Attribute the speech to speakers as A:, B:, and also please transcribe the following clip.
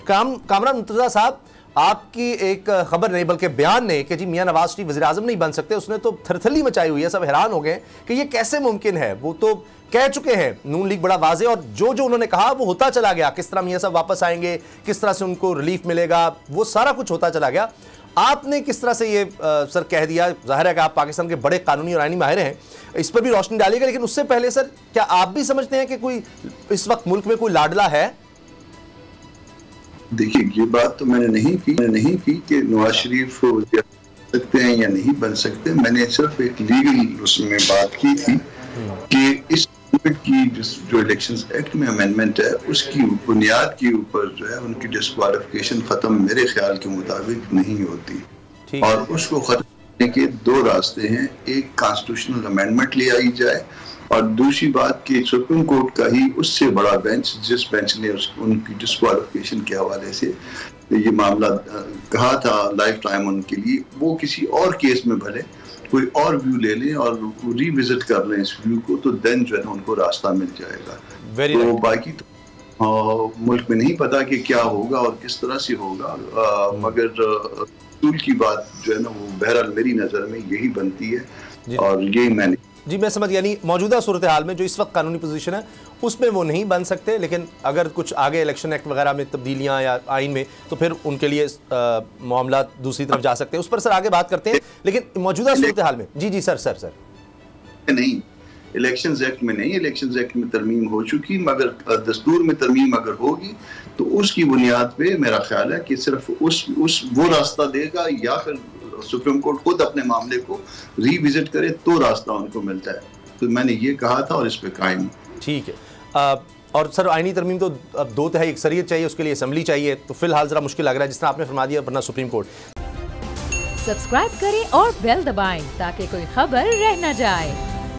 A: कामरान मुर्तज़ा साहब, आपकी एक खबर नहीं बल्कि बयान ने कि जी मियां नवाज शरीफ वज़ीर आज़म नहीं बन सकते, उसने तो थरथली मचाई हुई है। सब हैरान हो गए कि ये कैसे मुमकिन है। वो तो कह चुके हैं नून लीग बड़ा वाज़े, और जो जो उन्होंने कहा वो होता चला गया। किस तरह मियां साहब वापस आएंगे, किस तरह से उनको रिलीफ मिलेगा, वो सारा कुछ होता चला गया। आपने किस तरह से ये सर कह दिया? जाहिर है कि आप पाकिस्तान के बड़े कानूनी और आईनी माहिर हैं, इस पर भी रोशनी डालिएगा, लेकिन उससे पहले सर क्या आप भी समझते हैं कि कोई इस वक्त मुल्क में कोई लाडला है?
B: देखिए, ये बात तो मैंने नहीं की कि नवाज शरीफ बन सकते हैं या नहीं बन सकते। मैंने सिर्फ एक लीगल उसमें बात की थी कि इस की जो इलेक्शंस एक्ट में अमेंडमेंट है उसकी बुनियाद के ऊपर जो है उनकी डिस्क्वालिफिकेशन खत्म मेरे ख्याल के मुताबिक नहीं होती, और उसको खत्म करने के दो रास्ते हैं। एक कॉन्स्टिट्यूशनल अमेंडमेंट ले आई जाए, और दूसरी बात कि सुप्रीम कोर्ट का ही उससे बड़ा बेंच, जिस बेंच ने उनकी डिस्क्वालिफिकेशन के हवाले से ये मामला कहा था लाइफ टाइम उनके लिए, वो किसी और केस में भले कोई और व्यू ले लें और रिविजिट कर लें इस व्यू को, तो देन जो है ना उनको रास्ता मिल जाएगा। तो बाकी तो मुल्क में नहीं पता कि क्या होगा और किस तरह से होगा, मगर रसूल की बात जो है ना वो बहरहाल मेरी नज़र में यही बनती है, और यही मैंने
A: जी मैं समझ, यानी मौजूदा सूरत हाल में जो इस वक्त कानूनी पोजीशन है उसमें वो नहीं बन सकते, लेकिन अगर कुछ आगे इलेक्शन एक्ट वगैरह में तब्दीलियां या आइन में, तो फिर उनके लिए मामला दूसरी तरफ जा सकते हैं। उस पर सर आगे बात करते हैं, लेकिन मौजूदा सूरत हाल में जी सर
B: नहीं, इलेक्शंस एक्ट में नहीं, इलेक्शंस एक्ट में तरमीम हो चुकी, मगर दस्तूर में तरमीम अगर होगी तो उसकी बुनियाद पे मेरा ख्याल है कि सिर्फ वो रास्ता देगा, या फिर सुप्रीम कोर्ट खुद अपने मामले को रिविजिट करे तो रास्ता उनको मिलता है। तो मैंने ये कहा था और इस पे कायम।
A: ठीक है। और सर आईनी तरमीम तो अब 2/3 अक्सरियत चाहिए, उसके लिए असेंबली चाहिए, तो फिलहाल जरा मुश्किल लग रहा है जिस तरह आपने फरमा दिया, वरना सुप्रीम कोर्ट।
C: सब्सक्राइब करें और बेल दबाएं ताकि कोई खबर रह न जाए।